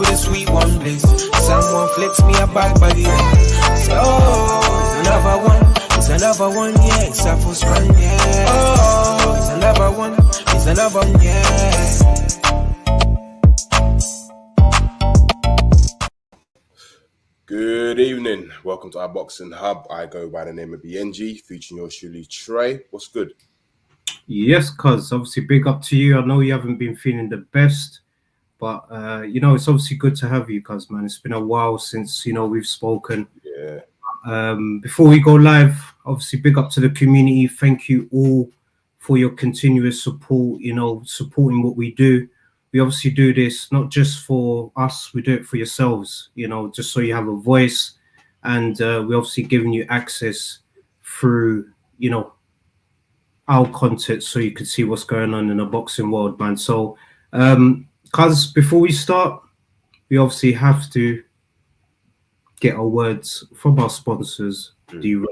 with a sweet one bliss. Someone flicks me a bad body. Say, oh, it's another one. It's another one, yeah. It's a full strand, yeah. Oh, it's another one. It's another one, yeah. Good evening. Welcome to iBoxingHub. I go by the name of Biyenge, featuring your Truly Tre. What's good? Yes, cuz obviously big up to you. I know you haven't been feeling the best, but it's obviously good to have you, cuz man. It's been a while since we've spoken. Yeah. Before we go live, obviously big up to the community. Thank you all for your continuous support. Supporting what we do. We obviously do this not just for us. We do it for yourselves. Just so you have a voice, and we're obviously giving you access through our content, so you can see what's going on in the boxing world, man. So, cuz before we start, we obviously have to get our words from our sponsors. Do you?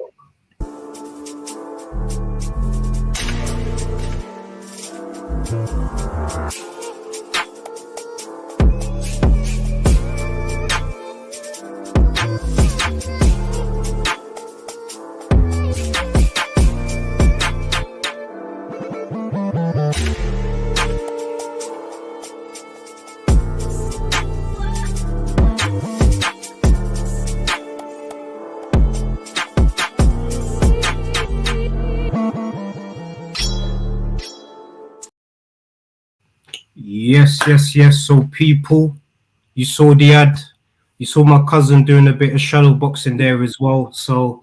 Yes. So people, you saw the ad. You saw my cousin doing a bit of shadow boxing there as well. So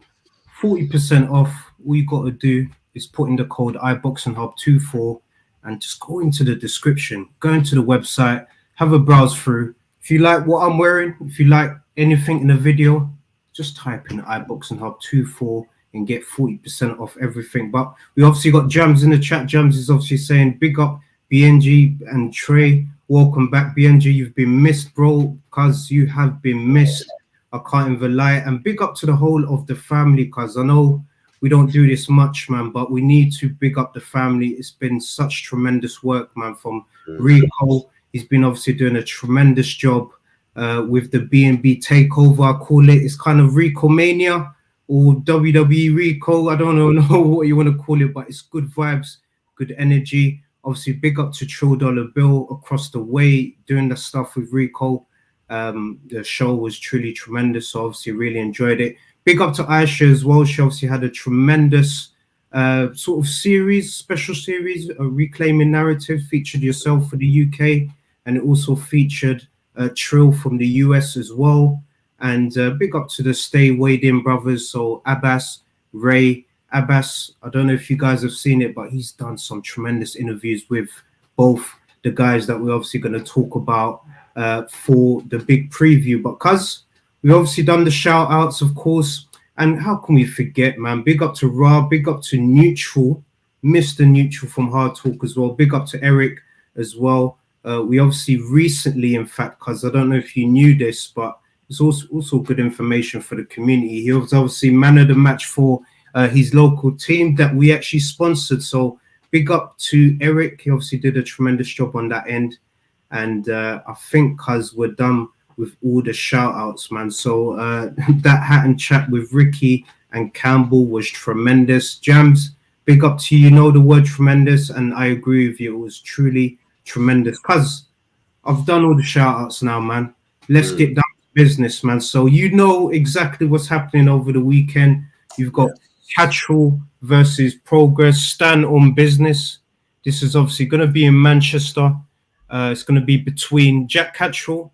40% off. All you got to do is put in the code iBoxingHub24 and just go into the description. Go into the website, have a browse through. If you like what I'm wearing, if you like anything in the video, just type in iBoxingHub24 and get 40% off everything. But we obviously got Jams in the chat. Jams is obviously saying big up Biyenge and Tre. Welcome back, Biyenge. You've been missed, bro, because you have been missed. I can't even lie. And big up to the whole of the family, because I know we don't do this much, man, but we need to big up the family. It's been such tremendous work, man, from Rico. He's been obviously doing a tremendous job with the B&B takeover, I call it. It's kind of Rico Mania or WWE Rico. I don't know what you want to call it, but it's good vibes, good energy. Obviously, big up to Trill Dollar Bill across the way doing the stuff with Rico. The show was truly tremendous, so obviously really enjoyed it. Big up to Aisha as well. She obviously had a tremendous sort of series, special series, a reclaiming narrative, featured yourself for the UK, and it also featured Trill from the US as well. And big up to the Stay Weighed In brothers, so Abbas, Ray. Abbas, I don't know if you guys have seen it, but he's done some tremendous interviews with both the guys that we're obviously going to talk about for the big preview. But cuz we've obviously done the shout outs, of course, and how can we forget, man? Big up to Ra, big up to Neutral, Mr. Neutral from Hard Talk as well. Big up to Eric as well. We obviously recently, in fact, cuz I don't know if you knew this, but it's also good information for the community. He was obviously man of the match for his local team that we actually sponsored. So big up to Eric. He obviously did a tremendous job on that end. And I think cuz we're done with all the shout outs, man. So that hat and chat with Ricky and Campbell was tremendous. Jams, big up to you. Know the word tremendous, and I agree with you. It was truly tremendous. Cuz I've done all the shout outs now, man. Let's get down to business, man. So you know exactly what's happening over the weekend. You've got Catchall versus Progress, stand on business. This is obviously going to be in Manchester. It's going to be between Jack Catchall,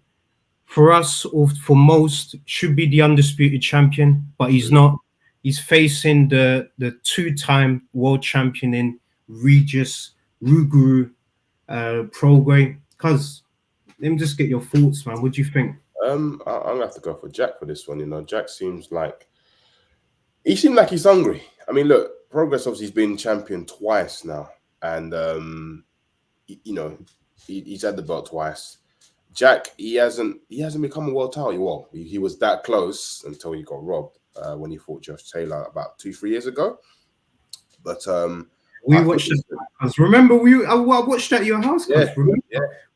for us or for most, should be the undisputed champion, but he's not. He's facing the two-time world champion in Regis Ruguru Progress. Cuz, let me just get your thoughts, man. What do you think? I'm gonna have to go for Jack for this one. Jack seemed like he's hungry. I mean, look, Progress obviously has been champion twice now, and he's had the belt twice. Jack, he hasn't become a world title. Well, he was that close until he got robbed when he fought Josh Taylor about 2-3 years ago. But we watched it. Remember, I watched at your house. Yeah.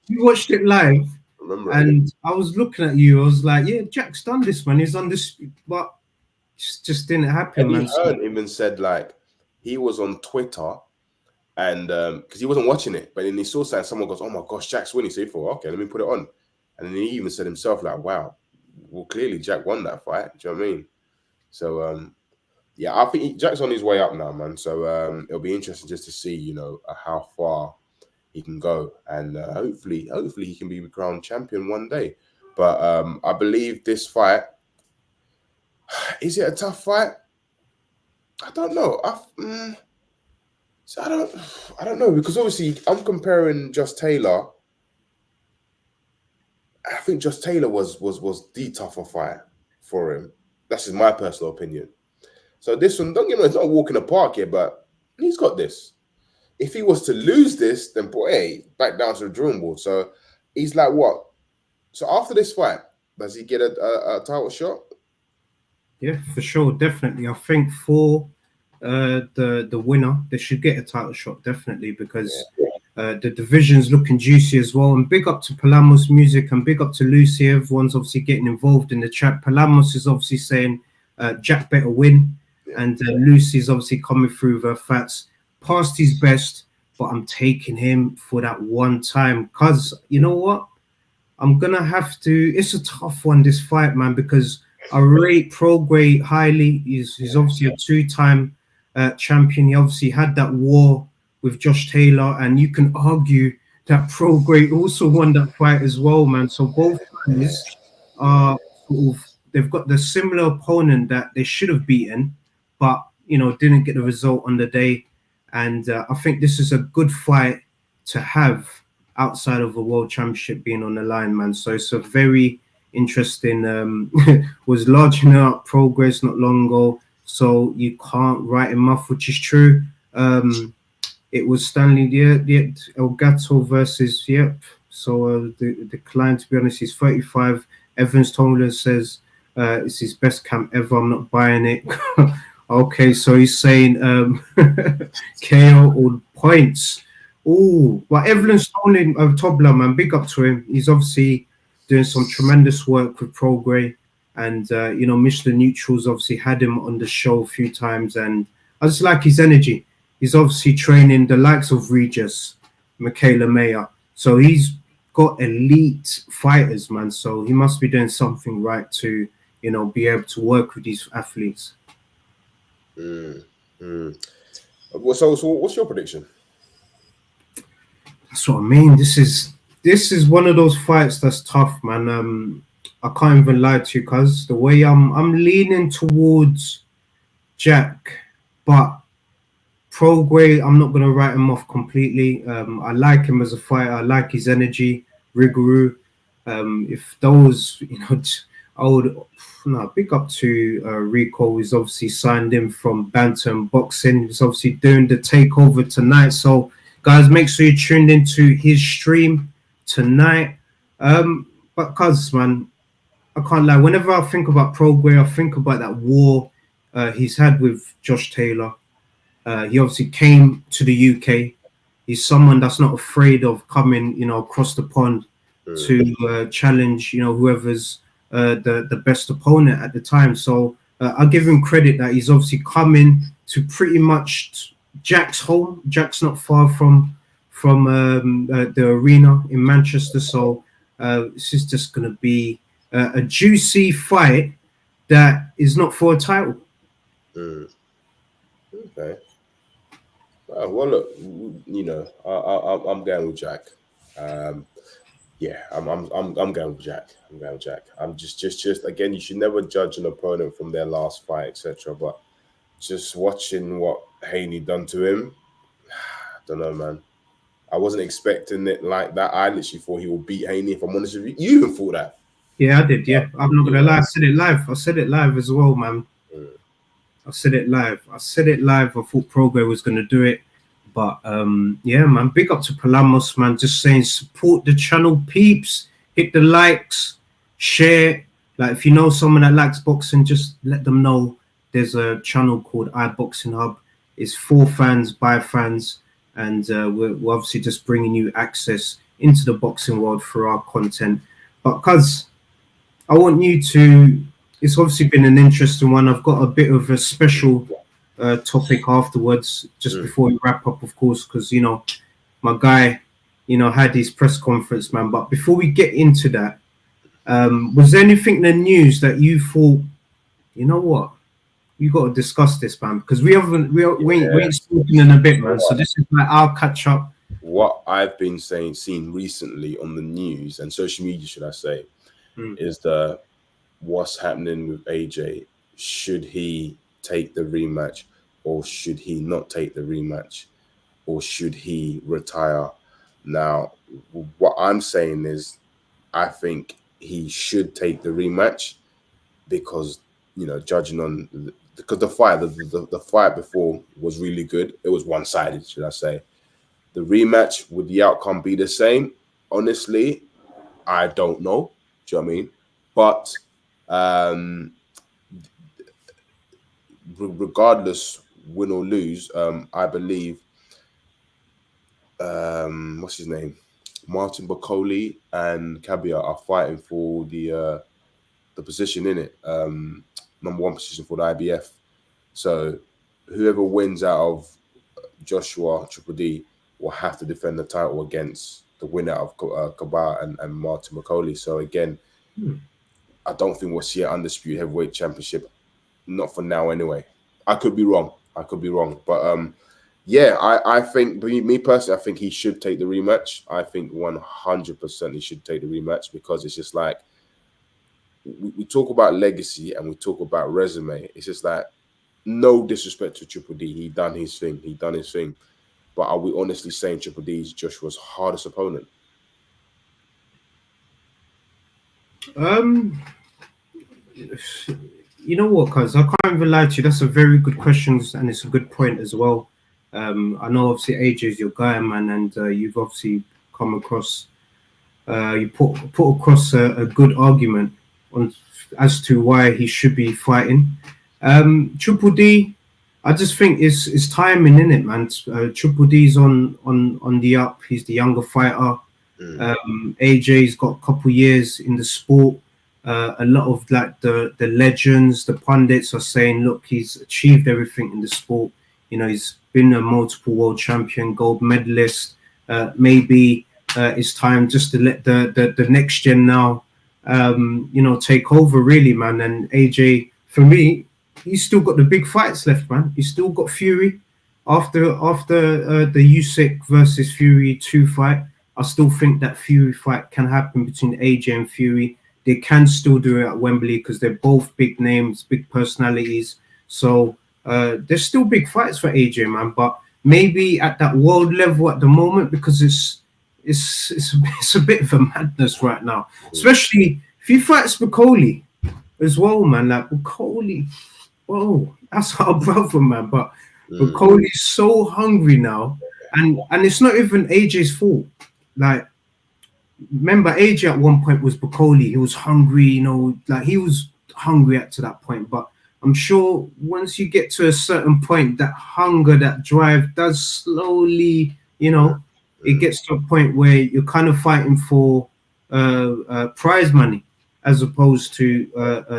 We watched it live. remember it. And I was looking at you. I was like, yeah, Jack's done this, man. He's undisputed, but just didn't happen, Eddie man. Hearn even said like he was on Twitter and because he wasn't watching it, but then he saw something. Someone goes, "Oh my gosh, Jack's winning!" So he thought, "Okay, let me put it on." And then he even said himself, like, "Wow, well, clearly Jack won that fight." Do you know what I mean? So yeah, I think Jack's on his way up now, man. So it'll be interesting just to see, you know, how far he can go, and hopefully he can be crowned champion one day. But I believe this fight, is it a tough fight? I don't know. So I don't know, because obviously I'm comparing Josh Taylor. I think Josh Taylor was the tougher fight for him. That's just my personal opinion. So this one, don't get me wrong, it's not a walk in the park here, but he's got this. If he was to lose this, then boy, back down to the drawing board. So he's like, what? So after this fight, does he get a title shot? Yeah, for sure, definitely. I think for the winner, they should get a title shot, definitely, because the division's looking juicy as well. And big up to Palamos Music and big up to Lucy. Everyone's obviously getting involved in the chat. Palamos is obviously saying Jack better win. Yeah. And Lucy's obviously coming through with her facts. Past his best, but I'm taking him for that one time. Because, you know what? I'm going to have to... It's a tough one, this fight, man, because I rate Prograis highly. He's obviously a two-time champion. He obviously had that war with Josh Taylor, and you can argue that Prograis also won that fight as well, man. So both guys are sort of... They've got the similar opponent that they should have beaten, but, you know, didn't get the result on the day. And I think this is a good fight to have outside of a world championship being on the line, man. So it's a very interesting, was large enough Prograis not long ago, so you can't write him off, which is true. It was Stanley, Elgato versus, so the client, to be honest, is 35. Evans Tolan says it's his best camp ever. I'm not buying it. Okay, so he's saying KO or points. Oh, but Evelyn Stoneman, Tobler, man, big up to him. He's obviously doing some tremendous work with Prograis, and you know, Michelin Neutrals obviously had him on the show a few times, and I just like his energy. He's obviously training the likes of Regis, Michaela Mayer, so he's got elite fighters, man. So he must be doing something right to, you know, be able to work with these athletes. So what's your prediction? That's what I mean. This is one of those fights that's tough, man. I can't even lie to you, cuz the way I'm leaning towards Jack, but Prograis, I'm not gonna write him off completely. I like him as a fighter. I like his energy, Riguru. If those, you know, I would big up to Rico. He's obviously signed in from Bantam Boxing. He's obviously doing the takeover tonight. So guys, make sure you tuned into his stream tonight. But cuz, man, I can't lie. Whenever I think about Prograis, I think about that war he's had with Josh Taylor. He obviously came to the UK. He's someone that's not afraid of coming, you know, across the pond to challenge, you know, whoever's the best opponent at the time. So I'll give him credit that he's obviously coming to pretty much Jack's home. Jack's not far from the arena in Manchester. So this is just going to be a juicy fight that is not for a title. Okay. Well, look, you know, I'm going with Jack. Yeah, I'm going with Jack. I'm going with Jack. I'm just again, you should never judge an opponent from their last fight, etc. But just watching what Haney done to him, I don't know, man. I wasn't expecting it like that. I literally thought he would beat Haney. If I'm honest with you, you even thought that. Yeah, I did. Yeah, I'm not gonna lie. I said it live. I said it live as well, man. I said it live. I thought Prograis was gonna do it. But yeah, man, big up to Palamos, man. Just saying, support the channel, peeps. Hit the likes, share. Like, if you know someone that likes boxing, just let them know there's a channel called iBoxingHub. It's for fans, by fans, and we're obviously just bringing you access into the boxing world for our content. But cuz I want you to. It's obviously been an interesting one. I've got a bit of a special topic afterwards, just before we wrap up, of course, because you know my guy, you know, had his press conference, man. But before we get into that, was there anything in the news that you thought, you know what, you got to discuss this, man? Because we ain't spoken in a bit, man. So this is like our catch up. What I've been seen recently on the news and social media, should I say, is what's happening with AJ. Should he take the rematch, or should he not take the rematch, or should he retire? Now, what I'm saying is, I think he should take the rematch because, you know, judging on because the fight before was really good. It was one-sided, should I say. The rematch, would the outcome be the same? Honestly, I don't know. Do you know what I mean? But regardless, win or lose, I believe what's his name? Martin Bacoli and Cabia are fighting for the position in it, number one position for the IBF. So whoever wins out of Joshua Triple D will have to defend the title against the winner of Cabia and Martin Bacoli. So again, I don't think we'll see an undisputed heavyweight championship. Not for now, anyway. I could be wrong. But yeah, I think, me personally, I think he should take the rematch. I think 100% he should take the rematch because it's just like, we talk about legacy and we talk about resume. It's just like, no disrespect to Triple D. He done his thing. But are we honestly saying Triple D is Joshua's hardest opponent? You know what, cuz I can't even lie to you. That's a very good question, and it's a good point as well. I know obviously AJ is your guy, man, and you've obviously come across, you put across a good argument as to why he should be fighting. Triple D, I just think it's timing, in it, man. Triple D's on the up. He's the younger fighter. AJ's got a couple years in the sport. A lot of like the legends, the pundits are saying, look, he's achieved everything in the sport. You know, he's been a multiple world champion, gold medalist. Maybe it's time just to let the next gen now, you know, take over, really, man. And AJ, for me, he's still got the big fights left, man. He's still got Fury after the Usyk versus Fury 2 fight. I still think that Fury fight can happen between AJ and Fury. They can still do it at Wembley because they're both big names, big personalities. So there's still big fights for AJ, man. But maybe at that world level at the moment, because it's a bit of a madness right now. Especially if he fights Bacoli as well, man. Like Bacoli, whoa, that's our brother, man. But Bacoli's so hungry now, and it's not even AJ's fault. Like, remember, AJ at one point was Bacoli. He was hungry, you know, like he was hungry up to that point. But I'm sure once you get to a certain point, that hunger, that drive does slowly, you know, it gets to a point where you're kind of fighting for prize money as opposed to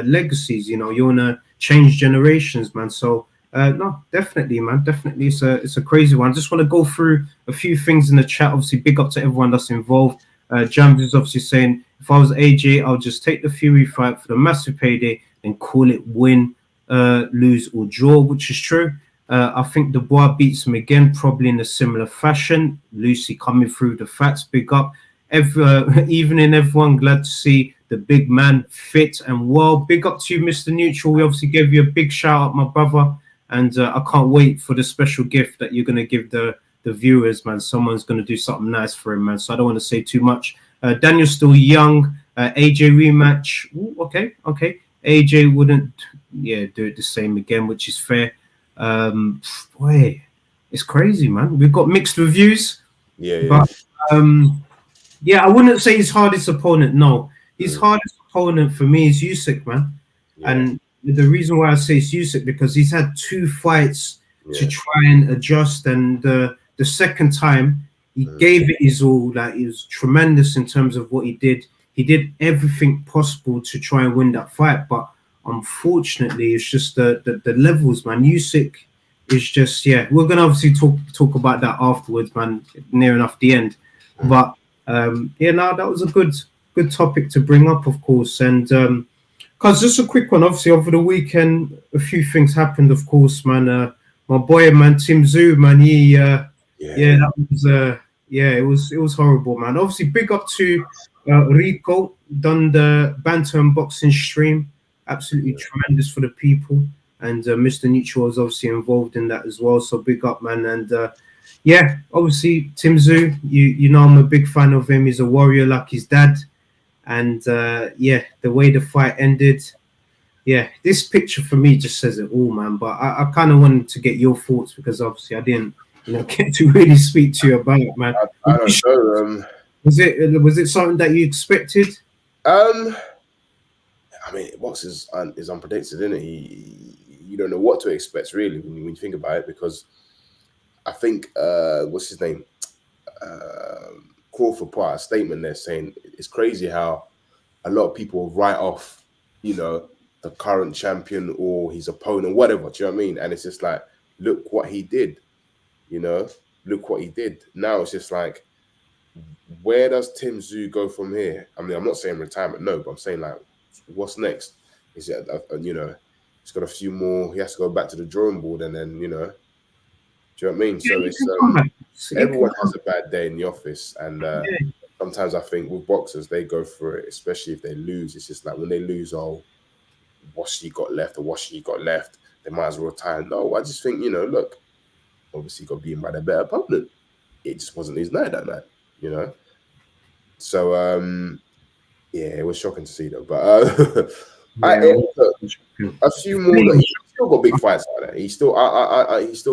legacies. You know, you want to change generations, man. So no, definitely, man, definitely, it's a crazy one. I just want to go through a few things in the chat. Obviously, big up to everyone that's involved. Jams is obviously saying, if I was AJ, I'll just take the Fury fight for the massive payday and call it win, lose or draw, which is true. I think Dubois beats him again, probably in a similar fashion. Lucy coming through the facts, big up. Evening, everyone. Glad to see the big man fit and well. Big up to you, Mr. Neutral. We obviously gave you a big shout out, my brother. And I can't wait for the special gift that you're going to give the viewers, man. Someone's going to do something nice for him, man. So I don't want to say too much. Daniel's still young. AJ rematch. Ooh, okay. AJ wouldn't, do it the same again, which is fair. Boy, it's crazy, man. We've got mixed reviews. But I wouldn't say his hardest opponent. No, his hardest opponent for me is Usyk, man. And the reason why I say it's Usyk because he's had 2 fights to try and adjust, and the second time he gave it his all. Like, he was tremendous in terms of what he did. he did everything possible to try and win that fight, but unfortunately, it's just the levels, man. Usyk is just, yeah. We're gonna obviously talk about that afterwards, man. Near enough the end, but yeah, no, that was a good topic to bring up, of course, and because just a quick one. Obviously, over the weekend, a few things happened, of course, man. My boy, man, Tim Tszyu, man, he yeah, that was yeah, it was horrible, man. Obviously, big up to Rico, done the banter and boxing stream. Absolutely tremendous for the people. And Mr. Nietzsche was obviously involved in that as well. So big up, man. And yeah, obviously, Tim Tszyu, you know I'm a big fan of him. He's a warrior like his dad. And yeah, the way the fight ended, yeah, this picture for me just says it all, man. But I kind of wanted to get your thoughts because obviously I didn't, get to really speak to you about it, man. I don't know. Was it something that you expected? I mean, boxing is unpredictable, isn't it? You don't know what to expect really when you think about it, because I think what's his name? Crawford put out a statement there saying it's crazy how a lot of people write off, the current champion or his opponent, whatever. Do you know what I mean? And it's just like, look what he did. Look what he did. Now it's just like, where does Tim Tszyu go from here? I mean, I'm not saying retirement, no, but I'm saying like, what's next? Is it, he's got a few more. He has to go back to the drawing board, and then, do you know what I mean? So it's everyone has a bad day in the office, and sometimes I think with boxers they go through it, especially if they lose. It's just like when they lose, oh, what's she got left or what she got left? They might as well retire. No, I just think look, obviously got beaten by the better opponent. It just wasn't his night that night, So yeah, it was shocking to see though. But a few more. He's still got big fights out there. He's still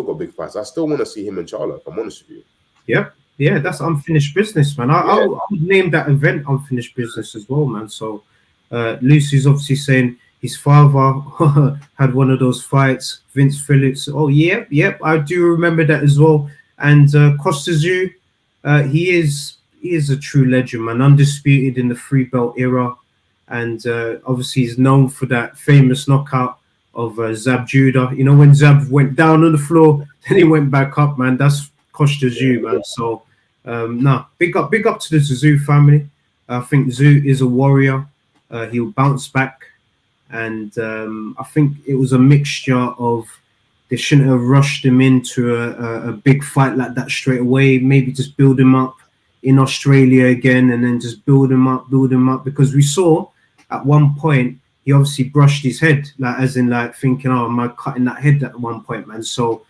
got big fights. I still want to see him and Charlo, if I'm honest with you. Yeah, that's unfinished business, man. I would name that event unfinished business as well, man. So Lucy's obviously saying his father had one of those fights. Vince Phillips. Oh, yep, I do remember that as well. And Costa Tszyu, he is a true legend, man. Undisputed in the three belt era, and obviously he's known for that famous knockout of Zab Judah. When Zab went down on the floor, then he went back up, man. That's Costa Tszyu, man. So big up to the Tszyu family. I think Tszyu is a warrior. He'll bounce back. And I think it was a mixture of they shouldn't have rushed him into a big fight like that straight away. Maybe just build him up in Australia again, and then just build him up. Because we saw at one point he obviously brushed his head, like as in like thinking, "Oh, am I cutting that head?" At one point, man. So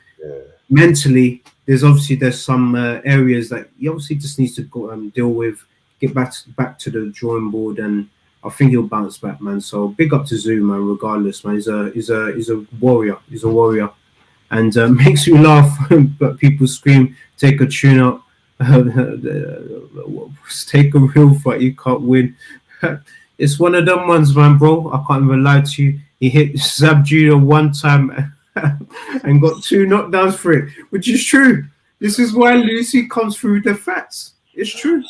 mentally, there's some areas that he obviously just needs to go deal with, get back to the drawing board, and I think he'll bounce back, man. So big up to Tszyu, man. Regardless, man, he's a warrior. He's a warrior, and makes me laugh. But people scream, "Take a tune up, take a real fight. You can't win." It's one of them ones, man, bro. I can't even lie to you. He hit Zab Judah one time and got 2 knockdowns for it, which is true. This is why Lucy comes through the facts. It's true.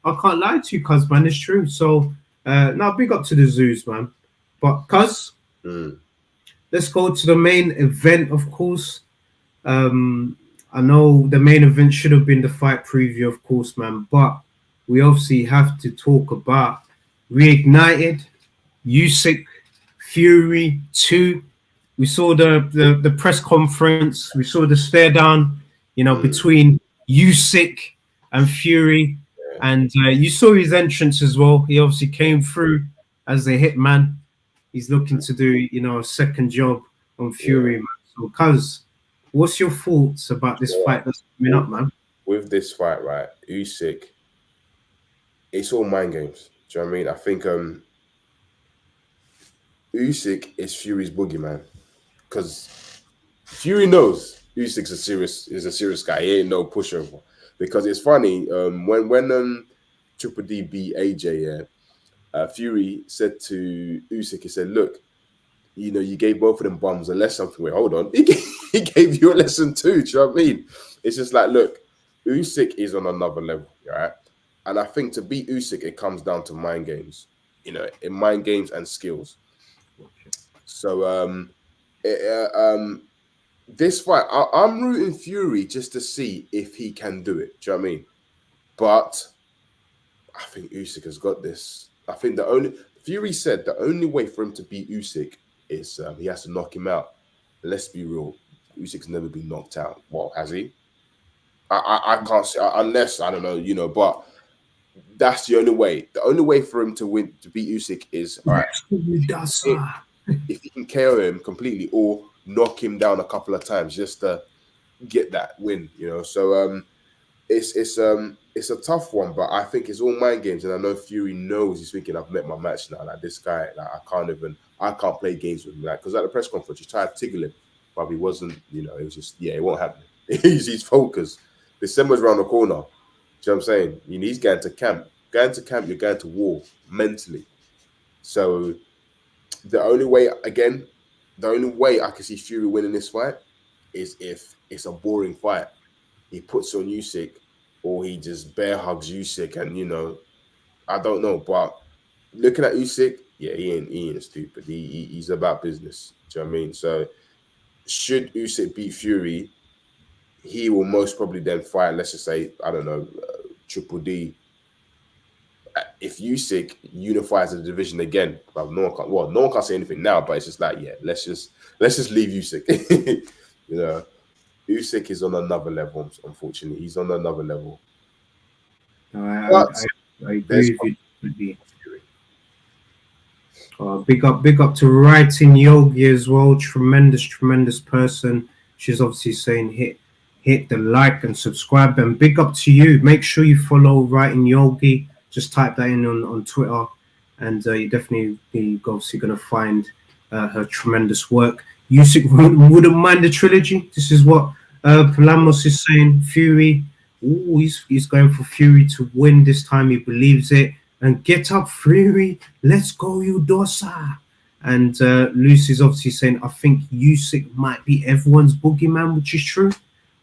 I can't lie to you, cuz, man. It's true. So. Now, big up to the Tszyu, man. But, cuz, let's go to the main event, of course. I know the main event should have been the fight preview, of course, man. But we obviously have to talk about Reignited, Usyk, Fury 2. We saw the press conference. We saw the stare down, between Usyk and Fury. And you saw his entrance as well. He obviously came through as the hitman. He's looking to do, a second job on Fury, man. So, cuz, what's your thoughts about this fight that's coming up, man? With this fight, right, Usyk, it's all mind games. Do you know what I mean? I think Usyk is Fury's boogeyman, because Fury knows Usyk's is a serious guy. He ain't no pushover. Because it's funny, when Triple D beat AJ, Fury said to Usyk, he said, "Look, you gave both of them bums a lesson." Wait, hold on. He gave you a lesson too. Do you know what I mean? It's just like, look, Usyk is on another level, right? And I think to beat Usyk, it comes down to mind games, you know, in mind games and skills. So this fight, I'm rooting Fury just to see if he can do it. Do you know what I mean? But I think Usyk has got this. I think Fury said the only way for him to beat Usyk is he has to knock him out. Let's be real, Usyk's never been knocked out. Well, has he? I can't say unless I don't know, you know. But that's the only way. The only way for him to beat Usyk is all right. If he can KO him completely or knock him down a couple of times just to get that win, you know. So it's a tough one, but I think it's all mind games, and I know Fury knows he's thinking, I've met my match now. Like this guy, like I can't play games with him. Like because at the press conference, he tried to tickle him, but he wasn't. You know, it was just it won't happen. He's focused. December's around the corner. Do you know what I'm saying? You know, he's going to camp. Going to camp, you're going to war mentally. So the only way I can see Fury winning this fight is if it's a boring fight. He puts on Usyk, or he just bear hugs Usyk, and you know, I don't know. But looking at Usyk, he ain't stupid. He's about business. Do you know what I mean? So should Usyk beat Fury, he will most probably then fight, let's just say, I don't know, Triple D. If Usyk unifies the division again, but no one can't say anything now, but it's just like, let's just leave Usyk. You know, Usyk is on another level, unfortunately. He's on another level. I agree with you. Big up to Writing Yogi as well. Tremendous person. She's obviously saying hit the like and subscribe, and big up to you. Make sure you follow Writing Yogi. Just type that in on Twitter, and you're definitely obviously going to find her tremendous work. Usyk wouldn't mind the trilogy. This is what Palamos is saying. Fury, he's going for Fury to win this time. He believes it. And get up, Fury. Let's go, Udosa. And Lucy's obviously saying, I think Usyk might be everyone's boogeyman, which is true.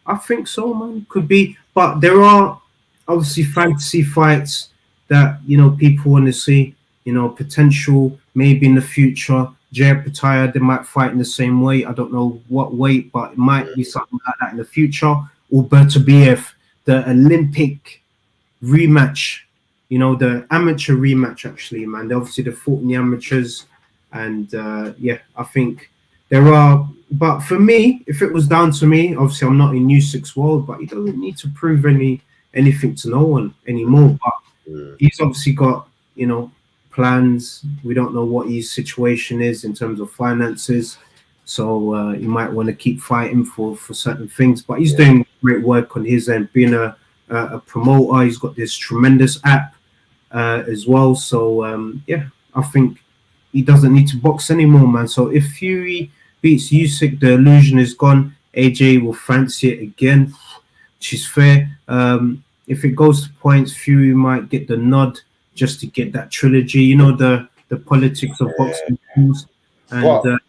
I think so, man. Could be. But there are obviously fantasy fights that, you know, people want to see, you know, potential maybe in the future. Jay Pataya, they might fight in the same weight. I don't know what weight, but it might be something like that in the future. Alberto BF, the Olympic rematch, you know, the amateur rematch, actually, man. Obviously, they fought in the amateurs. And, I think there are... But for me, if it was down to me, obviously, I'm not in Usyk's world, but he doesn't need to prove anything to no one anymore. But he's obviously got, you know, plans. We don't know what his situation is in terms of finances. So he might want to keep fighting for certain things. But he's doing great work on his end, being a promoter. He's got this tremendous app as well. So, I think he doesn't need to box anymore, man. So if Fury beats Usyk, the illusion is gone. AJ will fancy it again, which is fair. If it goes to points, Fury might get the nod just to get that trilogy. You know, the politics of boxing. And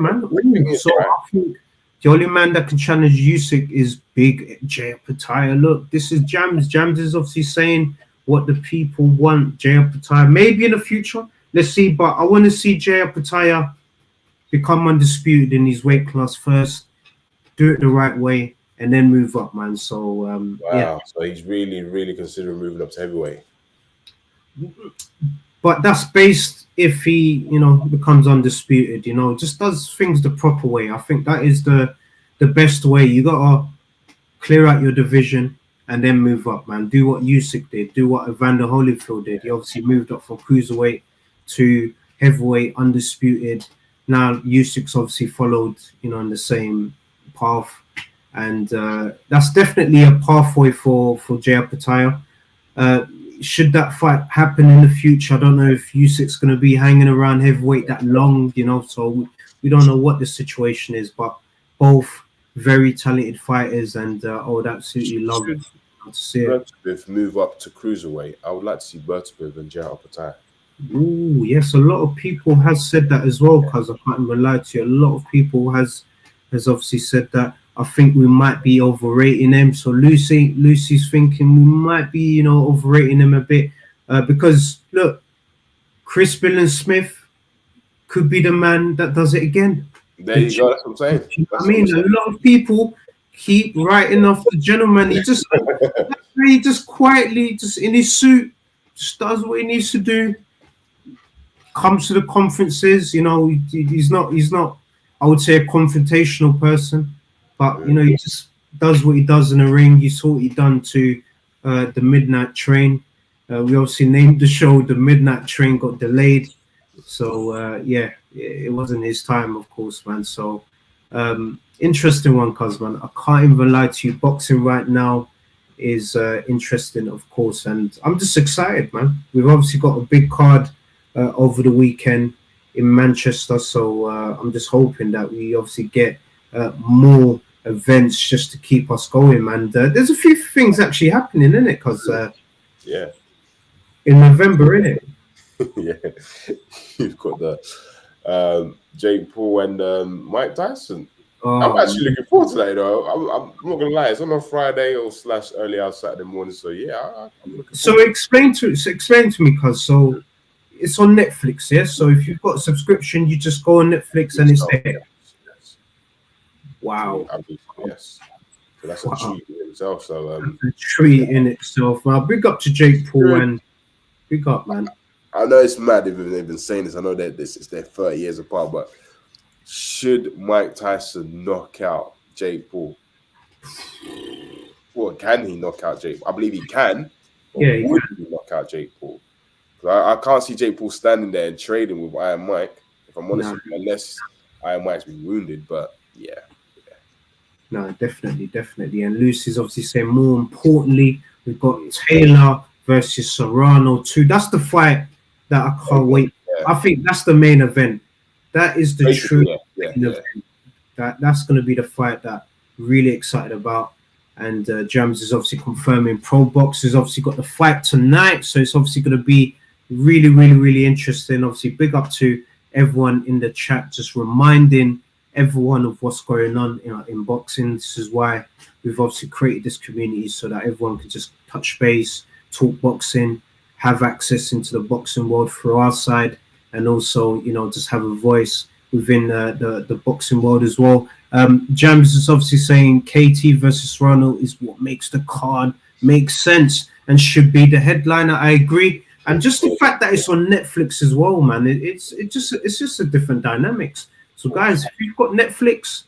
man. Ooh, so I think the only man that can challenge Usyk is Big Jay Pataya. Look, this is Jams. Jams is obviously saying what the people want. Jay Pataya, maybe in the future. Let's see. But I want to see Jay Pataya become undisputed in his weight class first, do it the right way, and then move up, man. So So he's really considering moving up to heavyweight. But that's based if he, you know, becomes undisputed, you know, just does things the proper way. I think that is the best way. You gotta clear out your division and then move up, man. Do what Usyk did, do what Evander Holyfield did. He obviously moved up from cruiserweight to heavyweight, undisputed. Now Usyk's obviously followed, you know, in the same path, and that's definitely a pathway for Jay Pataya. Should that fight happen in the future, I don't know if Usyk's going to be hanging around heavyweight that long, you know, so we don't know what the situation is, but both very talented fighters, and I would absolutely love it to see it. Bertubov move up to cruiserweight. I would like to see Bertubov and Jay Pataya. Ooh, yes, a lot of people has said that as well, because I can't even lie to you. A lot of people has obviously said that. I think we might be overrating him. So Lucy's thinking we might be, you know, overrating him a bit because look, Chris Billen-Smith could be the man that does it again. There you go. That's what I'm saying. You know what I mean, a lot of people keep writing off the gentleman. He just quietly, just in his suit, just does what he needs to do. Comes to the conferences, you know. He's not. I would say a confrontational person, but you know, he just does what he does in the ring. You saw what he done to the Midnight Train. We obviously named the show The Midnight Train, got delayed. So yeah, it wasn't his time, of course, man. So interesting one, cuz man. I can't even lie to you. Boxing right now is interesting, of course, and I'm just excited, man. We've obviously got a big card over the weekend in Manchester, so I'm just hoping that we obviously get more events just to keep us going, man. There's a few things actually happening, in it, because yeah, in November, innit? Yeah, you've got the Jake Paul and Mike Tyson. I'm actually looking forward to that. You know, I'm not gonna lie, it's on a Friday or / early hour Saturday morning. So yeah, I'm looking. So explain to me, cuz so it's on Netflix, yeah. So if you've got a subscription, you just go on Netflix and it's there. Yes. Wow. Yes. So that's a treat in itself. So a treat in itself. Now, big up to Jake Paul and big up, man. I know it's mad they've been saying this. I know that this is their 30 years apart, but should Mike Tyson knock out Jake Paul? Well, can he knock out Jake? I believe he can. Yeah, would he knock out Jake Paul? I can't see Jake Paul standing there and trading with Iron Mike, if I'm honest with you, unless Iron Mike's been wounded. But yeah. No, definitely. And Lucy's obviously saying more importantly, we've got Taylor versus Serrano 2. That's the fight that I can't wait. Yeah. I think that's the main event. That is the true main event. That's going to be the fight that I'm really excited about. And Jams is obviously confirming Pro Box has obviously got the fight tonight. So it's obviously going to be really interesting. Obviously, big up to everyone in the chat, just reminding everyone of what's going on in boxing. This is why we've obviously created this community so that everyone can just touch base, talk boxing, have access into the boxing world for our side, and also, you know, just have a voice within the boxing world as well. Jams is obviously saying KT versus Serrano is what makes the card make sense and should be the headliner. I agree. And just the fact that it's on Netflix as well, man, it's just a different dynamics. So guys, if you've got Netflix,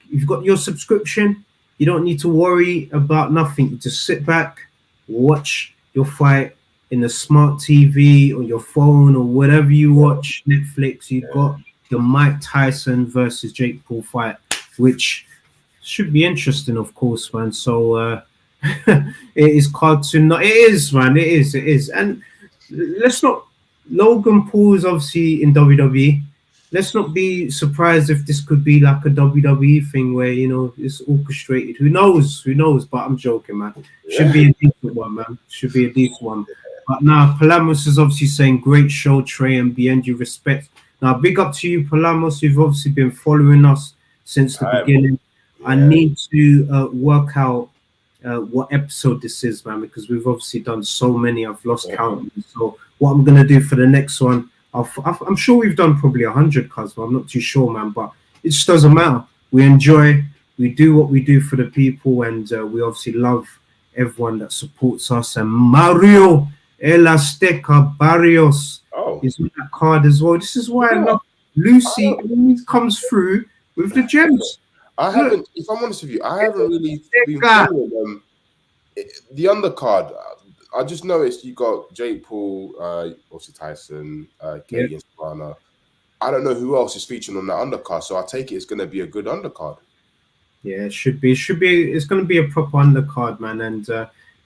you've got your subscription, you don't need to worry about nothing. You just sit back, watch your fight in a smart TV or your phone or whatever you watch. Netflix, you've got the Mike Tyson versus Jake Paul fight, which should be interesting, of course, man. So it is cartoon. It is, man. It is. And let's not. Logan Paul is obviously in WWE. Let's not be surprised if this could be like a WWE thing where, you know, it's orchestrated. Who knows? But I'm joking, man. Should be a decent one, man. Should be a decent one. But now, Palamos is obviously saying, great show, Trey and Biyenge, respect. Now, big up to you, Palamos. You've obviously been following us since the beginning. Yeah. I need to work out what episode this is, man, because we've obviously done so many. I've lost count. So what I'm going to do for the next one, I'm sure we've done probably 100, cuz I'm not too sure, man, but it just doesn't matter. We enjoy, we do what we do for the people, and we obviously love everyone that supports us. And Mario Elasteca Barrios is on that card as well. This is why I love Lucy always comes through with the gems. I haven't, if I'm honest with you, I haven't really been following them. The undercard, I just noticed you got Jake Paul, obviously Tyson, Katie and Serrano. I don't know who else is featuring on that undercard, so I take it it's going to be a good undercard. Yeah, it should be. It's going to be a proper undercard, man. And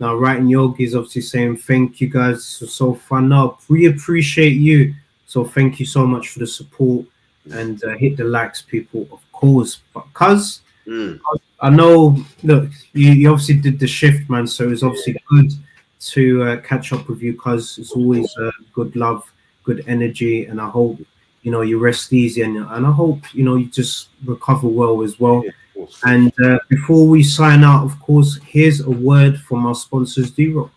now, Right Yogi is obviously saying, thank you guys. This was so fun. No, we appreciate you. So thank you so much for the support and hit the likes, people, of course. But cuz I know, look, you obviously did the shift, man. So it's obviously good to catch up with you, cuz it's always good love, good energy, and I hope, you know, you rest easy, and I hope, you know, you just recover well as well. course. And before we sign out, of course, here's a word from our sponsors, D-Rock.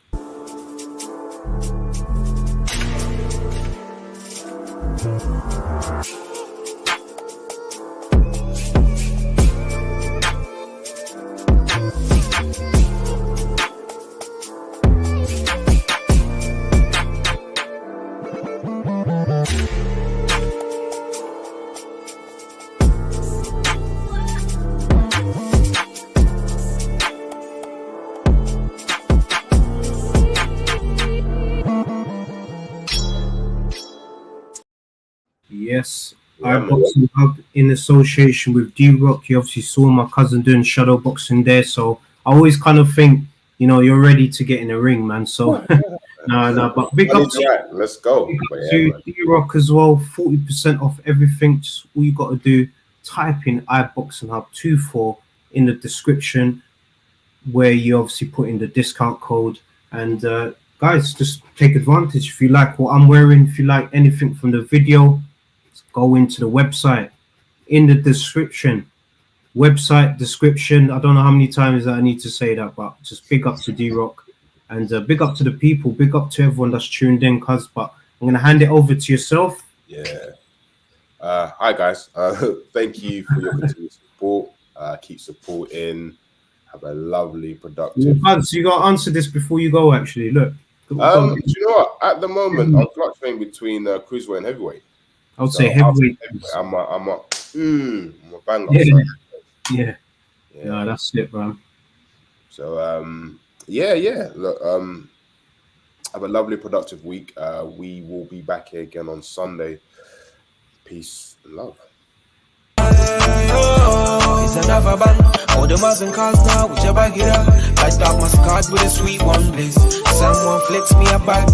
Yes, iBoxingHub in association with D-Rock. You obviously saw my cousin doing shadow boxing there, so I always kind of think, you know, you're ready to get in the ring, man. So no, but big up to, let's go. To D-Rock as well. 40% off everything. Just all you got to do, type in iBoxingHub 24 in the description, where you obviously put in the discount code. And guys, just take advantage. If you like what I'm wearing, if you like anything from the video, go into the website in the description. Website description. I don't know how many times that I need to say that, but just big up to D-Rock and big up to the people. Big up to everyone that's tuned in, cuz. But I'm gonna hand it over to yourself. Yeah. Hi guys. Thank you for your continued support. Keep supporting. Have a lovely, productive. Buds, you gotta answer this before you go. Actually, look. Do you know what? At the moment, I'm fluctuating between cruiserweight and heavyweight. I would say heavyweight. I'm a banger. Yeah. No, that's it, man. So yeah. Look, have a lovely, productive week. We will be back here again on Sunday. Peace and love. It's another band. All the Muslim cars now, whichever get up. Light up my card with a sweet one, please. Someone flex me a bag,